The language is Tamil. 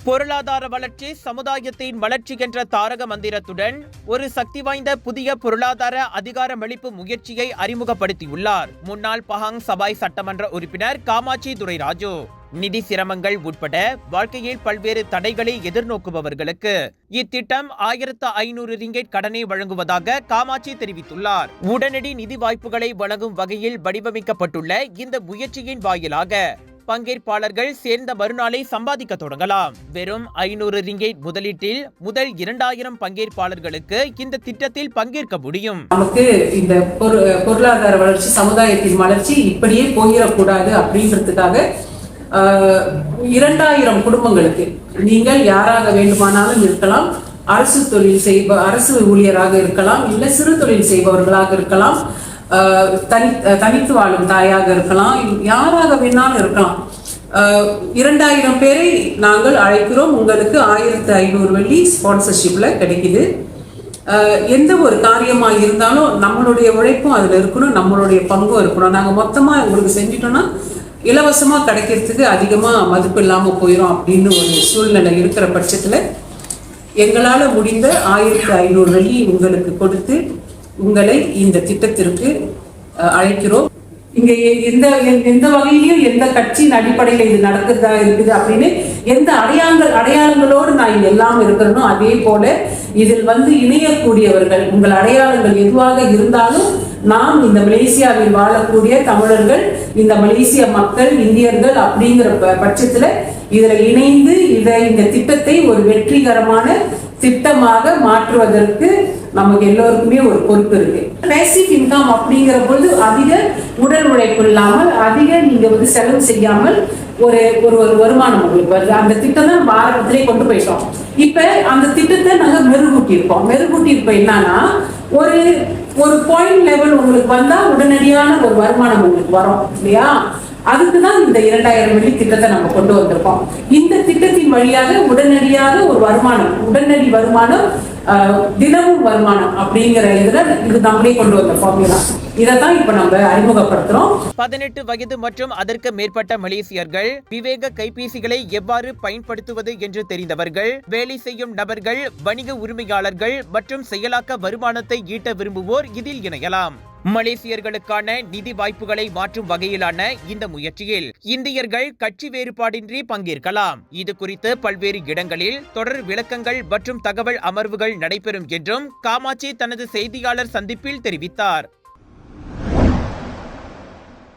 பொருளாதார வளர்ச்சி சமுதாயத்தின் வளர்ச்சி என்ற தாரக மந்திரத்துடன் ஒரு சக்தி வாய்ந்த புதிய பொருளாதார அதிகாரமளிப்பு முயற்சியை அறிமுகப்படுத்தியுள்ளார் முன்னாள் பஹாங் சபாய் சட்டமன்ற உறுப்பினர் காமாட்சி துரைராஜு. நிதி சிரமங்கள் உட்பட வாழ்க்கையில் பல்வேறு தடைகளை எதிர்நோக்குபவர்களுக்கு இத்திட்டம் 1500 ரிங்கெட் கடனை வழங்குவதாக காமாட்சி தெரிவித்துள்ளார். உடனடி நிதி வாய்ப்புகளை வழங்கும் வகையில் வடிவமைக்கப்பட்டுள்ள இந்த முயற்சியின் வாயிலாக பங்கேற்பாளர்கள் சேர்ந்த மறுநாளை சம்பாதிக்க தொடங்கலாம். வெறும் 500 ரிங்கெட் முதலீட்டில் முதல் 2000 பங்கேற்பாளர்களுக்கு இந்த திட்டத்தில் பங்கேற்க முடியும். நமக்கு இந்த பொருளாதார வளர்ச்சி சமுதாயத்தின் வளர்ச்சி இப்படியே போயிடக்கூடாது அப்படின்றதுக்காக 2000 குடும்பங்களுக்கு நீங்கள் யாராக வேண்டுமானாலும் இருக்கலாம், அரசு ஊழியராக இருக்கலாம், இல்ல சிறு தொழில் செய்பவர்களாக இருக்கலாம், தனித்து வாழும் தாயாக இருக்கலாம், யாராக வேணாலும் இருக்கலாம். 2000 பேரை நாங்கள் அழைக்கிறோம். உங்களுக்கு 1500 வெள்ளி ஸ்பான்சர்ஷிப்ல கிடைக்குது. எந்த ஒரு காரியமா இருந்தாலும் நம்மளுடைய உழைப்பும் அதுல இருக்கணும், நம்மளுடைய பங்கும் இருக்கணும். நாங்க மொத்தமா உங்களுக்கு செஞ்சிட்டோம்னா இலவசமா கிடைக்கிறதுக்கு அதிகமா மதிப்பு இல்லாம போயிடும் அப்படின்னு ஒரு சூழ்நிலை இருக்கிற பட்சத்துல எங்களால முடிந்த 1500 வெள்ளி உங்களுக்கு கொடுத்து உங்களை இந்த திட்டத்திற்கு அழைக்கிறோம். இங்க எந்த வகையிலும் எந்த கட்சியின் அடிப்படையில் இது நடக்கிறதா இருக்குது அப்படின்னு எந்த அடையாளங்களோடு நான் எல்லாம் இருக்கிறனோ அதே போல இதில் இணையக்கூடியவர்கள் உங்கள் அடையாளங்கள் எதுவாக இருந்தாலும் நாம் இந்த மலேசியாவில் வாழக்கூடிய தமிழர்கள், இந்த மலேசிய மக்கள், இந்தியர்கள் அப்படிங்கிற பட்சத்துல இதுல இணைந்து இந்த திட்டத்தை ஒரு வெற்றிகரமான திட்டமாக மாற்றுவதற்கு நமக்கு எல்லோருக்குமே ஒரு பொறுப்பு இருக்கு. பேசிவ் இன்கம் அப்படிங்கிற பொழுது அதிக உடல் உழைப்பு இல்லாமல் அதிக நீங்க செலவு செய்யாமல் ஒரு ஒரு வருமானம் உங்களுக்கு வருது. அந்த திட்டம் தான் ஆரம்பத்திலே கொண்டு போயிட்டோம். இப்ப அந்த திட்டத்தை நாங்க மெருகூட்டி இருப்போம். என்னன்னா ஒரு பாயிண்ட் லெவல் உங்களுக்கு வந்தா உடனடியான ஒரு வருமானம் உங்களுக்கு வரும் இல்லையா? அதுக்குதான் இந்த 2000 வெள்ளி திட்டத்தை நம்ம கொண்டு வந்திருக்கோம். இந்த திட்டத்தின் வழியாக உடனடியாக ஒரு வருமானம், உடனடி வருமானம், தினமும் வருமானம் அப்படிங்கிற இது நம்மளே கொண்டு வந்த ஃபார்முலா. இதைத்தான் இப்ப நம்ம அறிமுகப்படுத்துறோம். 18 வயது மற்றும் அதற்கு மேற்பட்ட மலேசியர்கள் விவேக கைபேசிகளை எவ்வாறு பயன்படுத்துவது என்று தெரிந்தவர்கள், வேலை செய்யும் நபர்கள், வணிக உரிமையாளர்கள் மற்றும் செயலாக்க வருமானத்தை ஈட்ட விரும்புவோர் இதில் இணையலாம். மலேசியர்களுக்கான நிதி வாய்ப்புகளை மாற்றும் வகையிலான இந்த முயற்சியில் இந்தியர்கள் கட்சி வேறுபாடின்றி பங்கேற்கலாம். இது குறித்து பல்வேறு இடங்களில் தொடர் விளக்கங்கள் மற்றும் தகவல் அமர்வுகள் நடைபெறும் என்றும் காமாட்சி தனது செய்தியாளர் சந்திப்பில் தெரிவித்தார்.